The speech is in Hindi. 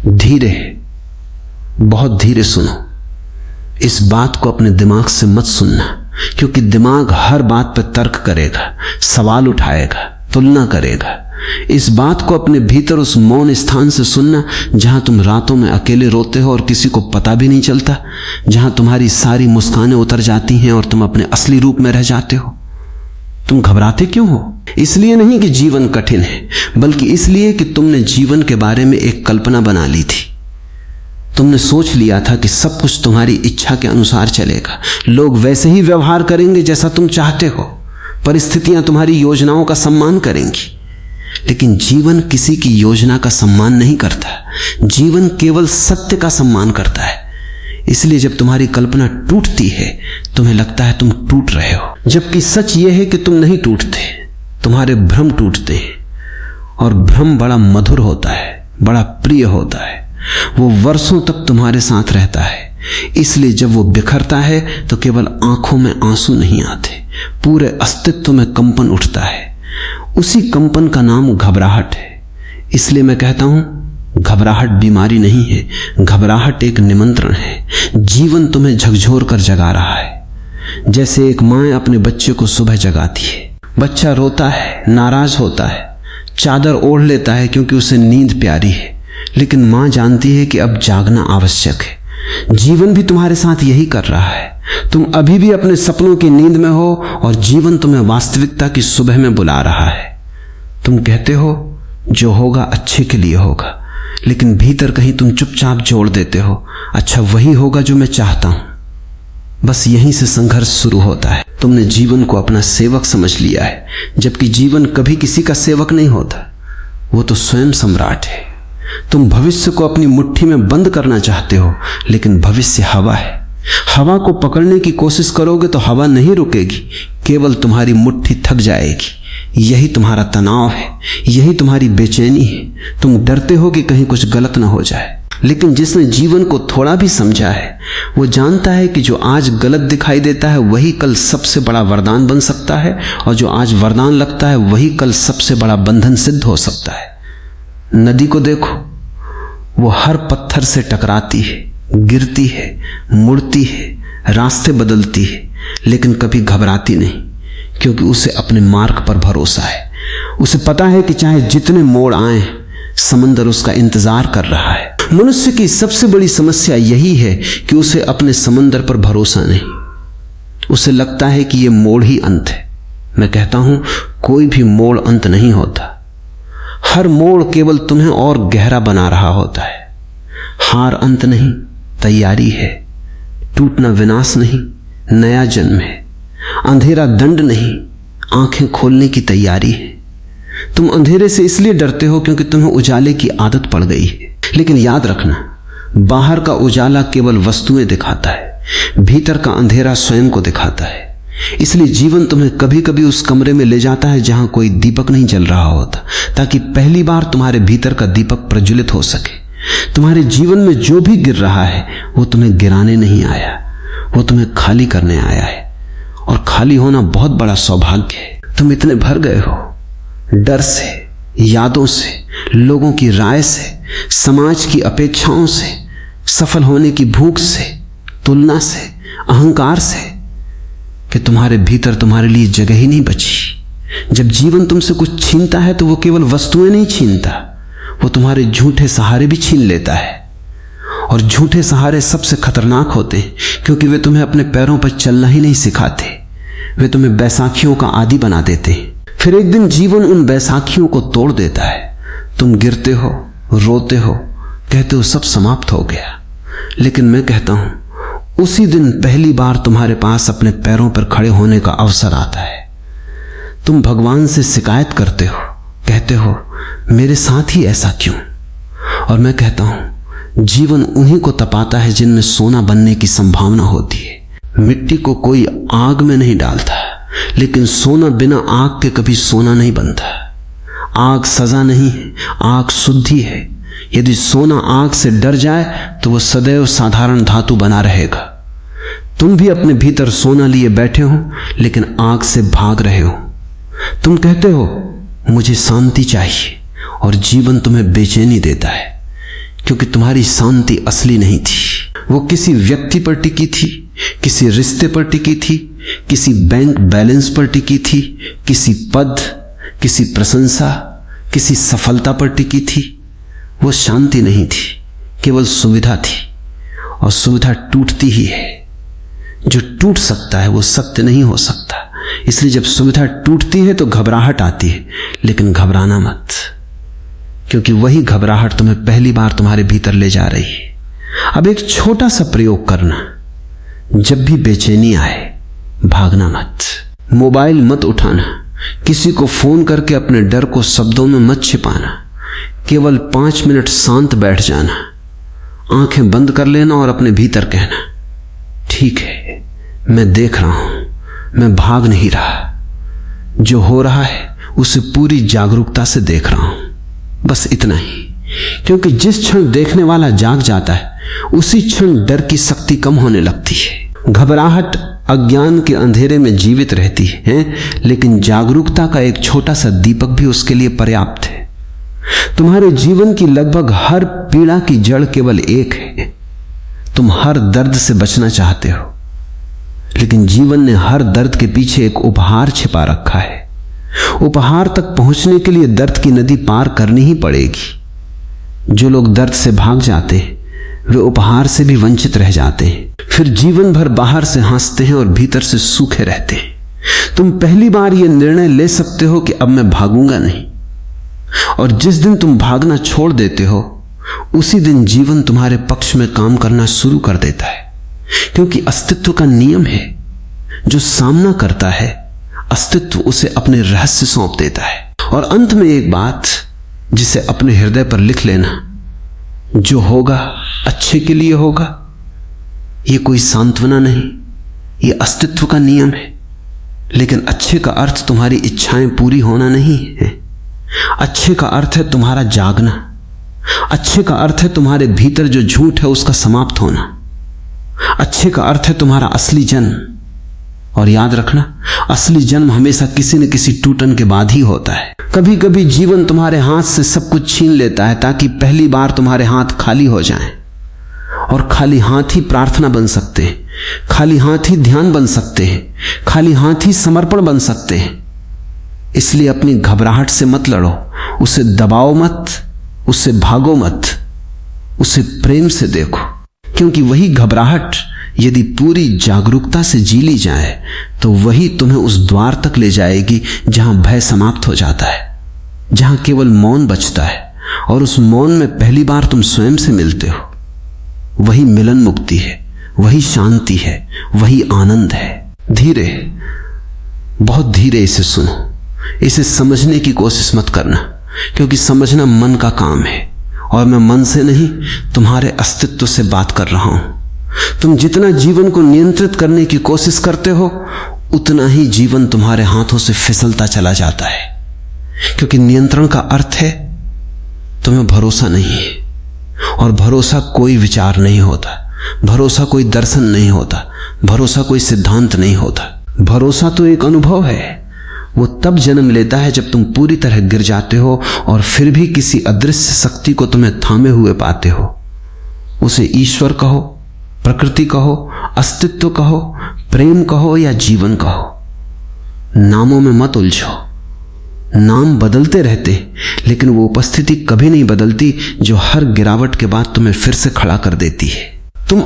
धीरे, बहुत धीरे सुनो। इस बात को अपने दिमाग से मत सुनना, क्योंकि दिमाग हर बात पर तर्क करेगा, सवाल उठाएगा, तुलना करेगा। इस बात को अपने भीतर उस मौन स्थान से सुनना जहां तुम रातों में अकेले रोते हो और किसी को पता भी नहीं चलता, जहां तुम्हारी सारी मुस्कानें उतर जाती हैं और तुम अपने असली रूप में रह जाते हो। तुम घबराते क्यों हो? इसलिए नहीं कि जीवन कठिन है, बल्कि इसलिए कि तुमने जीवन के बारे में एक कल्पना बना ली थी। तुमने सोच लिया था कि सब कुछ तुम्हारी इच्छा के अनुसार चलेगा, लोग वैसे ही व्यवहार करेंगे जैसा तुम चाहते हो, परिस्थितियां तुम्हारी योजनाओं का सम्मान करेंगी। लेकिन जीवन किसी की योजना का सम्मान नहीं करता, जीवन केवल सत्य का सम्मान करता है। इसलिए जब तुम्हारी कल्पना टूटती है, तुम्हें लगता है तुम टूट रहे हो, जबकि सच यह है कि तुम नहीं टूटते, तुम्हारे भ्रम टूटते हैं। और भ्रम बड़ा मधुर होता है, बड़ा प्रिय होता है, वो वर्षों तक तुम्हारे साथ रहता है। इसलिए जब वो बिखरता है तो केवल आंखों में आंसू नहीं आते, पूरे अस्तित्व में कंपन उठता है। उसी कंपन का नाम घबराहट है। इसलिए मैं कहता हूं, घबराहट बीमारी नहीं है, घबराहट एक निमंत्रण है। जीवन तुम्हें झकझोर कर जगा रहा है, जैसे एक माँ अपने बच्चे को सुबह जगाती है। बच्चा रोता है, नाराज होता है, चादर ओढ़ लेता है क्योंकि उसे नींद प्यारी है, लेकिन माँ जानती है कि अब जागना आवश्यक है। जीवन भी तुम्हारे साथ यही कर रहा है। तुम अभी भी अपने सपनों की नींद में हो और जीवन तुम्हें वास्तविकता की सुबह में बुला रहा है। तुम कहते हो जो होगा अच्छे के लिए होगा, लेकिन भीतर कहीं तुम चुपचाप जोड़ देते हो, अच्छा वही होगा जो मैं चाहता हूं। बस यहीं से संघर्ष शुरू होता है। तुमने जीवन को अपना सेवक समझ लिया है, जबकि जीवन कभी किसी का सेवक नहीं होता, वो तो स्वयं सम्राट है। तुम भविष्य को अपनी मुट्ठी में बंद करना चाहते हो, लेकिन भविष्य हवा है। हवा को पकड़ने की कोशिश करोगे तो हवा नहीं रुकेगी, केवल तुम्हारी मुट्ठी थक जाएगी। यही तुम्हारा तनाव है, यही तुम्हारी बेचैनी है। तुम डरते हो कि कहीं कुछ गलत ना हो जाए। लेकिन जिसने जीवन को थोड़ा भी समझा है, वो जानता है कि जो आज गलत दिखाई देता है वही कल सबसे बड़ा वरदान बन सकता है, और जो आज वरदान लगता है वही कल सबसे बड़ा बंधन सिद्ध हो सकता है। नदी को देखो, वो हर पत्थर से टकराती है, गिरती है, मुड़ती है, रास्ते बदलती है, लेकिन कभी घबराती नहीं, क्योंकि उसे अपने मार्ग पर भरोसा है। उसे पता है कि चाहे जितने मोड़ आए, समंदर उसका इंतजार कर रहा है। मनुष्य की सबसे बड़ी समस्या यही है कि उसे अपने समंदर पर भरोसा नहीं। उसे लगता है कि यह मोड़ ही अंत है। मैं कहता हूं, कोई भी मोड़ अंत नहीं होता। हर मोड़ केवल तुम्हें और गहरा बना रहा होता है। हार अंत नहीं, तैयारी है। टूटना विनाश नहीं, नया जन्म है। अंधेरा दंड नहीं, आंखें खोलने की तैयारी है। तुम अंधेरे से इसलिए डरते हो क्योंकि तुम्हें उजाले की आदत पड़ गई है। लेकिन याद रखना, बाहर का उजाला केवल वस्तुएं दिखाता है, भीतर का अंधेरा स्वयं को दिखाता है। इसलिए जीवन तुम्हें कभी कभी उस कमरे में ले जाता है जहां कोई दीपक नहीं जल रहा होता, ताकि पहली बार तुम्हारे भीतर का दीपक प्रज्वलित हो सके। तुम्हारे जीवन में जो भी गिर रहा है वो तुम्हें गिराने नहीं आया, वो तुम्हें खाली करने आया है। और खाली होना बहुत बड़ा सौभाग्य है। तुम इतने भर गए हो डर से, यादों से, लोगों की राय से, समाज की अपेक्षाओं से, सफल होने की भूख से, तुलना से, अहंकार से, कि तुम्हारे भीतर तुम्हारे लिए जगह ही नहीं बची। जब जीवन तुमसे कुछ छीनता है तो वो केवल वस्तुएं नहीं छीनता, वो तुम्हारे झूठे सहारे भी छीन लेता है। और झूठे सहारे सबसे खतरनाक होते हैं, क्योंकि वे तुम्हें अपने पैरों पर चलना ही नहीं सिखाते, वे तुम्हें बैसाखियों का आदी बना देते हैं। फिर एक दिन जीवन उन बैसाखियों को तोड़ देता है। तुम गिरते हो, रोते हो, कहते हो सब समाप्त हो गया। लेकिन मैं कहता हूं, उसी दिन पहली बार तुम्हारे पास अपने पैरों पर खड़े होने का अवसर आता है। तुम भगवान से शिकायत करते हो, कहते हो मेरे साथ ही ऐसा क्यों? और मैं कहता हूं, जीवन उन्हीं को तपाता है जिनमें सोना बनने की संभावना होती है। मिट्टी को कोई आग में नहीं डालता, लेकिन सोना बिना आग के कभी सोना नहीं बनता। आग सजा नहीं है, आग शुद्धि है। यदि सोना आग से डर जाए तो वह सदैव साधारण धातु बना रहेगा। तुम भी अपने भीतर सोना लिए बैठे हो, लेकिन आग से भाग रहे हो। तुम कहते हो मुझे शांति चाहिए, और जीवन तुम्हें बेचैनी देता है, क्योंकि तुम्हारी शांति असली नहीं थी। वो किसी व्यक्ति पर टिकी थी, किसी रिश्ते पर टिकी थी, किसी बैंक बैलेंस पर टिकी थी, किसी पद, किसी प्रशंसा, किसी सफलता पर टिकी थी। वो शांति नहीं थी, केवल सुविधा थी। और सुविधा टूटती ही है। जो टूट सकता है वो सत्य नहीं हो सकता। इसलिए जब सुविधा टूटती है तो घबराहट आती है, लेकिन घबराना मत, क्योंकि वही घबराहट तुम्हें पहली बार तुम्हारे भीतर ले जा रही है। अब एक छोटा सा प्रयोग करना, जब भी बेचैनी आए भागना मत, मोबाइल मत उठाना, किसी को फोन करके अपने डर को शब्दों में मत छिपाना, केवल 5 मिनट शांत बैठ जाना, आंखें बंद कर लेना और अपने भीतर कहना, ठीक है, मैं देख रहा हूं, मैं भाग नहीं रहा, जो हो रहा है उसे पूरी जागरूकता से देख रहा हूं। बस इतना ही, क्योंकि जिस क्षण देखने वाला जाग जाता है उसी क्षण डर की शक्ति कम होने लगती है। घबराहट अज्ञान के अंधेरे में जीवित रहती है, लेकिन जागरूकता का एक छोटा सा दीपक भी उसके लिए पर्याप्त है। तुम्हारे जीवन की लगभग हर पीड़ा की जड़ केवल एक है। तुम हर दर्द से बचना चाहते हो, लेकिन जीवन ने हर दर्द के पीछे एक उपहार छिपा रखा है। उपहार तक पहुंचने के लिए दर्द की नदी पार करनी ही पड़ेगी। जो लोग दर्द से भाग जाते हैं वे उपहार से भी वंचित रह जाते हैं। फिर जीवन भर बाहर से हंसते हैं और भीतर से सूखे रहते हैं। तुम पहली बार यह निर्णय ले सकते हो कि अब मैं भागूंगा नहीं, और जिस दिन तुम भागना छोड़ देते हो उसी दिन जीवन तुम्हारे पक्ष में काम करना शुरू कर देता है। क्योंकि अस्तित्व का नियम है, जो सामना करता है अस्तित्व उसे अपने रहस्य सौंप देता है। और अंत में एक बात जिसे अपने हृदय पर लिख लेना, जो होगा अच्छे के लिए होगा। यह कोई सांत्वना नहीं, यह अस्तित्व का नियम है। लेकिन अच्छे का अर्थ तुम्हारी इच्छाएं पूरी होना नहीं है। अच्छे का अर्थ है तुम्हारा जागना। अच्छे का अर्थ है तुम्हारे भीतर जो झूठ है उसका समाप्त होना। अच्छे का अर्थ है तुम्हारा असली जन्म। और याद रखना, असली जन्म हमेशा किसी न किसी टूटन के बाद ही होता है। कभी कभी जीवन तुम्हारे हाथ से सब कुछ छीन लेता है ताकि पहली बार तुम्हारे हाथ खाली हो जाएं। और खाली हाथ ही प्रार्थना बन सकते हैं, खाली हाथ ही ध्यान बन सकते हैं, खाली हाथ ही समर्पण बन सकते हैं। इसलिए अपनी घबराहट से मत लड़ो, उसे दबाओ मत, उससे भागो मत, उसे प्रेम से देखो। क्योंकि वही घबराहट यदि पूरी जागरूकता से जी ली जाए तो वही तुम्हें उस द्वार तक ले जाएगी जहां भय समाप्त हो जाता है, जहां केवल मौन बचता है। और उस मौन में पहली बार तुम स्वयं से मिलते हो। वही मिलन मुक्ति है, वही शांति है, वही आनंद है। धीरे, बहुत धीरे इसे सुनो। इसे समझने की कोशिश मत करना, क्योंकि समझना मन का काम है और मैं मन से नहीं तुम्हारे अस्तित्व से बात कर रहा हूं। तुम जितना जीवन को नियंत्रित करने की कोशिश करते हो उतना ही जीवन तुम्हारे हाथों से फिसलता चला जाता है। क्योंकि नियंत्रण का अर्थ है तुम्हें भरोसा नहीं है, और भरोसा कोई विचार नहीं होता, भरोसा कोई दर्शन नहीं होता, भरोसा कोई सिद्धांत नहीं होता। भरोसा तो एक अनुभव है। वो तब जन्म लेता है जब तुम पूरी तरह गिर जाते हो और फिर भी किसी अदृश्य शक्ति को तुम्हें थामे हुए पाते हो। उसे ईश्वर कहो, प्रकृति कहो, अस्तित्व कहो, प्रेम कहो या जीवन कहो। नामों में मत उलझो। नाम बदलते रहते, लेकिन वो उपस्थिति कभी नहीं बदलती जो हर गिरावट के बाद तुम्हें फिर से खड़ा कर देती है। तुम